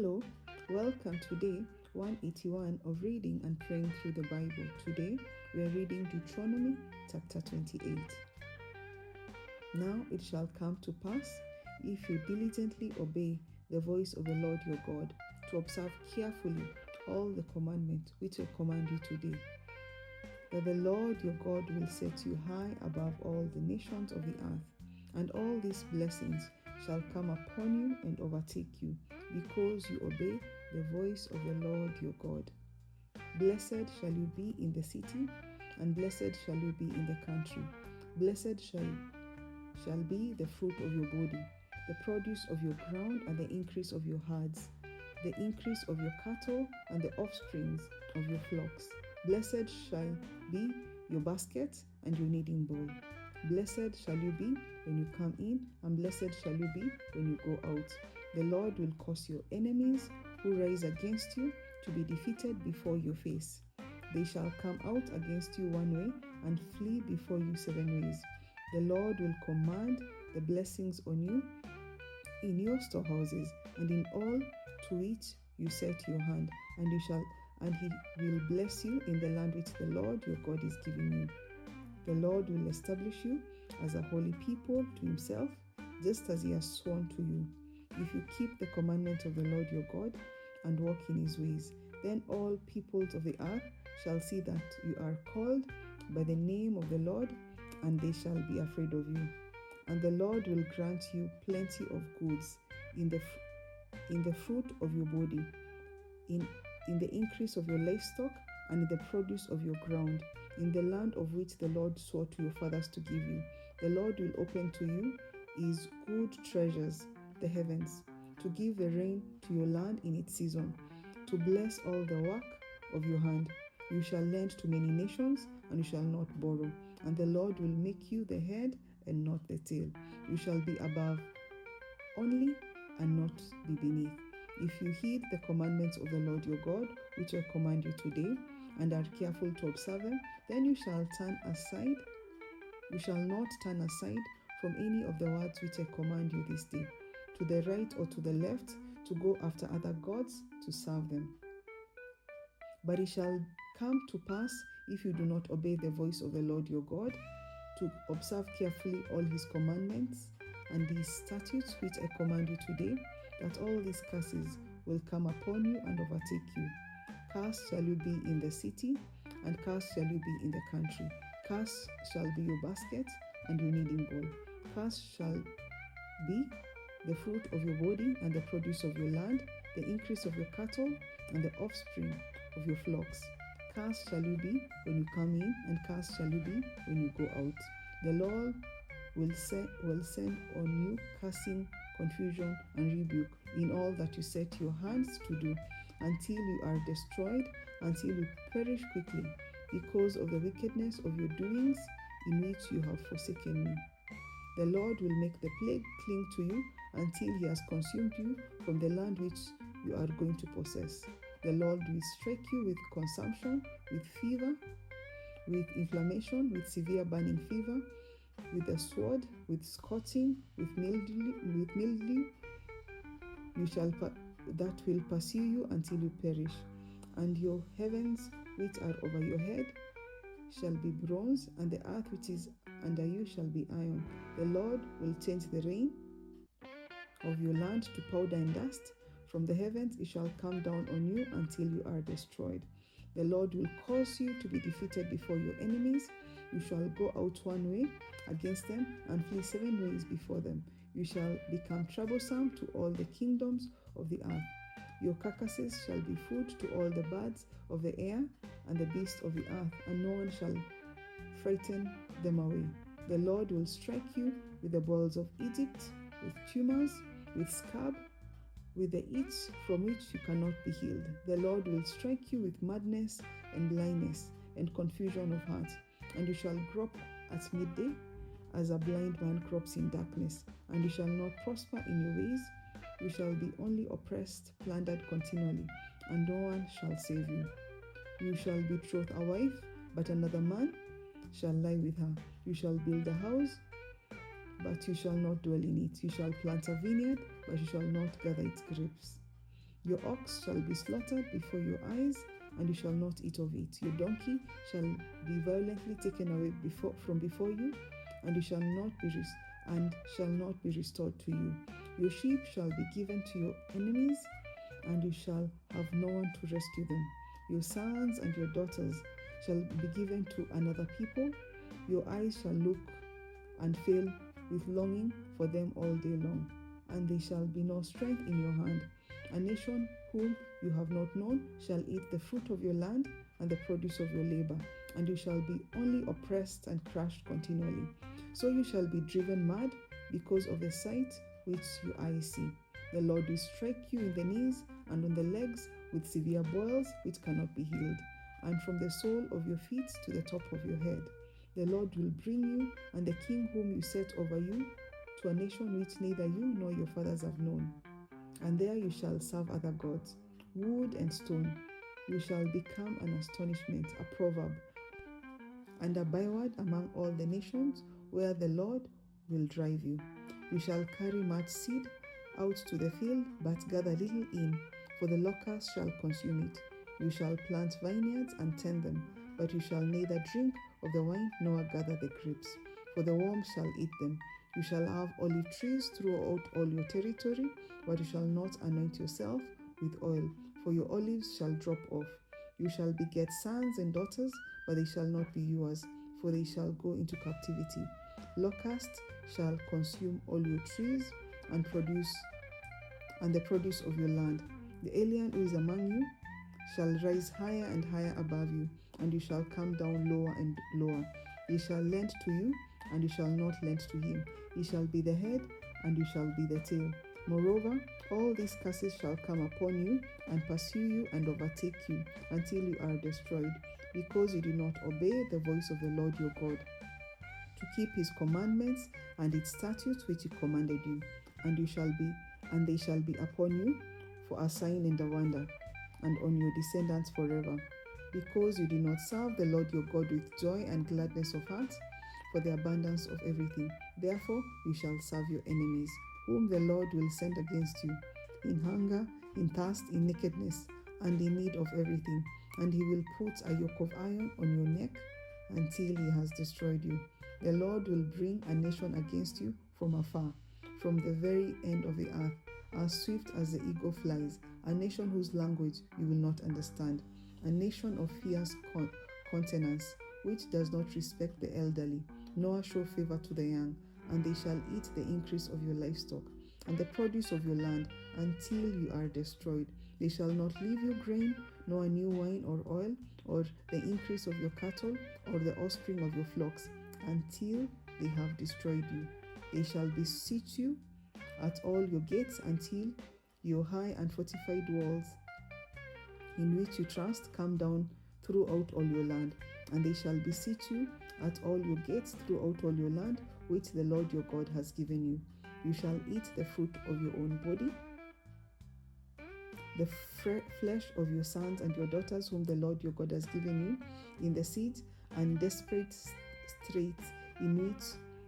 Hello, welcome today 181 of Reading and Praying through the Bible. Today we are reading Deuteronomy chapter 28. Now it shall come to pass, if you diligently obey the voice of the Lord your God, to observe carefully all the commandments which I command you today, that the Lord your God will set you high above all the nations of the earth, and all these blessings shall come upon you and overtake you, because you obey the voice of the Lord your God. Blessed shall you be in the city, and blessed shall you be in the country. Blessed shall be the fruit of your body, the produce of your ground, and the increase of your herds, the increase of your cattle, and the offsprings of your flocks. Blessed shall be your basket and your kneading bowl. Blessed shall you be when you come in, and blessed shall you be when you go out. The Lord will cause your enemies who rise against you to be defeated before your face. They shall come out against you one way and flee before you 7 ways. The Lord will command the blessings on you in your storehouses and in all to which you set your hand, and he will bless you in the land which the Lord your God is giving you. The Lord will establish you as a holy people to himself, just as he has sworn to you. If you keep the commandments of the Lord your God and walk in his ways, then all peoples of the earth shall see that you are called by the name of the Lord, and they shall be afraid of you. And the Lord will grant you plenty of goods in the fruit of your body, in the increase of your livestock, and in the produce of your ground, in the land of which the Lord swore to your fathers to give you. The Lord will open to you his good treasures, the heavens, to give the rain to your land in its season, to bless all the work of your hand. You shall lend to many nations, and you shall not borrow. And the Lord will make you the head and not the tail. You shall be above only and not be beneath. If you heed the commandments of the Lord your God, which I command you today, and are careful to observe them, then you shall not turn aside from any of the words which I command you this day, to the right or to the left, to go after other gods to serve them. But it shall come to pass, if you do not obey the voice of the Lord your God, to observe carefully all his commandments and these statutes which I command you today, that all these curses will come upon you and overtake you. Cursed shall you be in the city, and cursed shall you be in the country. Cursed shall be your basket and your kneading bowl. Cursed shall be the fruit of your body and the produce of your land, the increase of your cattle, and the offspring of your flocks. Cursed shall you be when you come in, and cursed shall you be when you go out. The Lord will send on you cursing, confusion, and rebuke in all that you set your hands to do, until you are destroyed, until you perish quickly, because of the wickedness of your doings in which you have forsaken me. The Lord will make the plague cling to you until he has consumed you from the land which you are going to possess. The Lord will strike you with consumption, with fever, with inflammation, with severe burning fever, with the sword, with scorching, with mildew. That will pursue you until you perish. And your heavens which are over your head shall be bronze, and the earth which is under you shall be iron. The Lord will change the rain of your land to powder and dust. From the heavens it shall come down on you until you are destroyed. The Lord will cause you to be defeated before your enemies. You shall go out one way against them and flee 7 ways before them. You shall become troublesome to all the kingdoms of the earth. Your carcasses shall be food to all the birds of the air and the beasts of the earth, and no one shall frighten them away. The Lord will strike you with the boils of Egypt, with tumors, with scab, with the itch from which you cannot be healed. The Lord will strike you with madness and blindness and confusion of heart, and you shall grope at midday as a blind man gropes in darkness, and you shall not prosper in your ways. You shall be only oppressed, plundered continually, and no one shall save you. You shall betroth a wife, but another man shall lie with her. You shall build a house, but you shall not dwell in it. You shall plant a vineyard, but you shall not gather its grapes. Your ox shall be slaughtered before your eyes, and you shall not eat of it. Your donkey shall be violently taken away from before you, and you shall not be restored to you. Your sheep shall be given to your enemies, and you shall have no one to rescue them. Your sons and your daughters shall be given to another people. Your eyes shall look and fail with longing for them all day long, and there shall be no strength in your hand. A nation whom you have not known shall eat the fruit of your land and the produce of your labor, and you shall be only oppressed and crushed continually. So you shall be driven mad because of the sight which your eyes see. The Lord will strike you in the knees and on the legs with severe boils which cannot be healed, and from the sole of your feet to the top of your head. The Lord will bring you and the king whom you set over you to a nation which neither you nor your fathers have known. And there you shall serve other gods, wood and stone. You shall become an astonishment, a proverb, and a byword among all the nations where the Lord will drive you. You shall carry much seed out to the field, but gather little in, for the locusts shall consume it. You shall plant vineyards and tend them, but you shall neither drink of the wine nor gather the grapes, for the worms shall eat them. You shall have olive trees throughout all your territory, but you shall not anoint yourself with oil, for your olives shall drop off. You shall beget sons and daughters, but they shall not be yours, for they shall go into captivity. Locusts shall consume all your trees and the produce of your land. The alien who is among you shall rise higher and higher above you, and you shall come down lower and lower. He shall lend to you, and you shall not lend to him. He shall be the head, and you shall be the tail. Moreover, all these curses shall come upon you and pursue you and overtake you until you are destroyed, because you do not obey the voice of the Lord your God, to keep his commandments and its statutes which he commanded you. And they shall be upon you for a sign and a wonder, and on your descendants forever, because you do not serve the Lord your God with joy and gladness of heart, for the abundance of everything. Therefore you shall serve your enemies, whom the Lord will send against you, in hunger, in thirst, in nakedness, and in need of everything. And he will put a yoke of iron on your neck until he has destroyed you. The Lord will bring a nation against you from afar, from the very end of the earth, as swift as the eagle flies, a nation whose language you will not understand, a nation of fierce countenance, which does not respect the elderly, nor show favor to the young. And they shall eat the increase of your livestock and the produce of your land until you are destroyed. They shall not leave you grain, nor new wine or oil, or the increase of your cattle, or the offspring of your flocks, until they have destroyed you. They shall besiege you at all your gates until your high and fortified walls, in which you trust, come down throughout all your land. And they shall besiege you at all your gates throughout all your land, which the Lord your God has given you. You shall eat the fruit of your own body, the flesh of your sons and your daughters, whom the Lord your God has given you, in the siege and desperate straits in which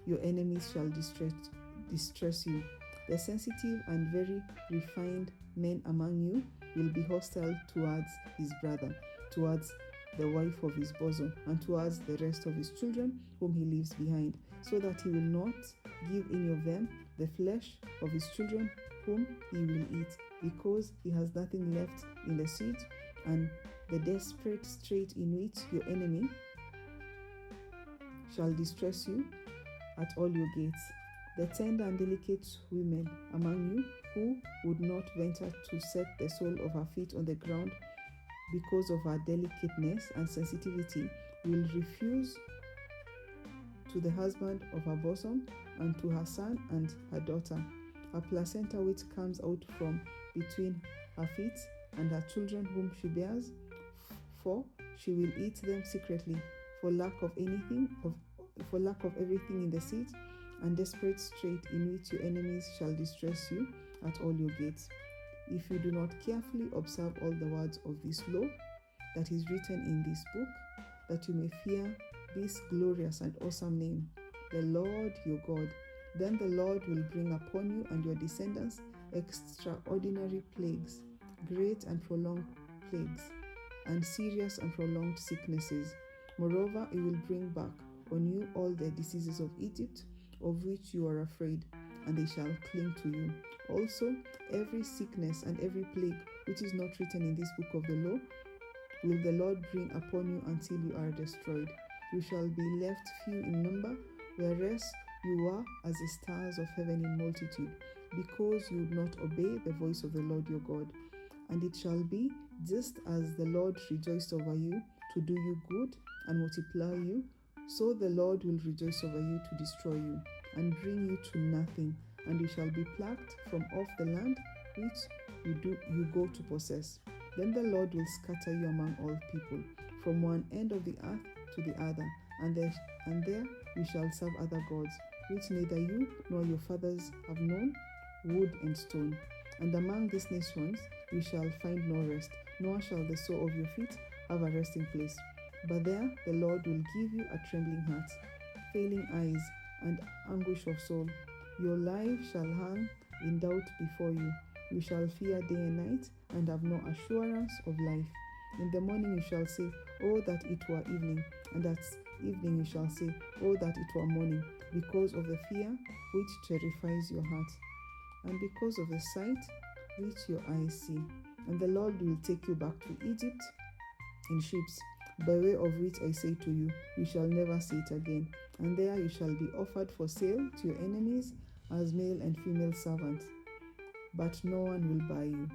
your enemies shall distress you. The sensitive and very refined men among you will be hostile towards his brother, towards the wife of his bosom, and towards the rest of his children whom he leaves behind, so that he will not give any of them the flesh of his children whom he will eat, because he has nothing left in the siege and the desperate strait in which your enemy shall distress you at all your gates. The tender and delicate women among you, who would not venture to set the sole of her feet on the ground because of her delicateness and sensitivity, will refuse to the husband of her bosom and to her son and her daughter a placenta which comes out from between her feet and her children whom she bears, for she will eat them secretly for lack of everything in the siege and desperate strait in which your enemies shall distress you at all your gates. If you do not carefully observe all the words of this law that is written in this book, that you may fear this glorious and awesome name, the Lord your God, then the Lord will bring upon you and your descendants extraordinary plagues great and prolonged plagues, and serious and prolonged sicknesses. Moreover, it will bring back on you all the diseases of Egypt, of which you are afraid, and they shall cling to you. Also, every sickness and every plague which is not written in this book of the law will the Lord bring upon you until you are destroyed. You shall be left few in number, whereas you are as the stars of heaven in multitude, because you would not obey the voice of the Lord your God. And it shall be, just as the Lord rejoiced over you to do you good and multiply you, so the Lord will rejoice over you to destroy you and bring you to nothing, and you shall be plucked from off the land which you go to possess. Then the Lord will scatter you among all people, from one end of the earth to the other, and there you shall serve other gods, which neither you nor your fathers have known, wood and stone. And among these nations you shall find no rest, nor shall the sole of your feet have a resting place. But there the Lord will give you a trembling heart, failing eyes, and anguish of soul. Your life shall hang in doubt before you. You shall fear day and night, and have no assurance of life. In the morning you shall say, Oh, that it were evening, and at evening you shall say, Oh, that it were morning, because of the fear which terrifies your heart, and because of the sight which your eyes see. And the Lord will take you back to Egypt in ships, by way of which I say to you, you shall never see it again. And there you shall be offered for sale to your enemies as male and female servants, but no one will buy you.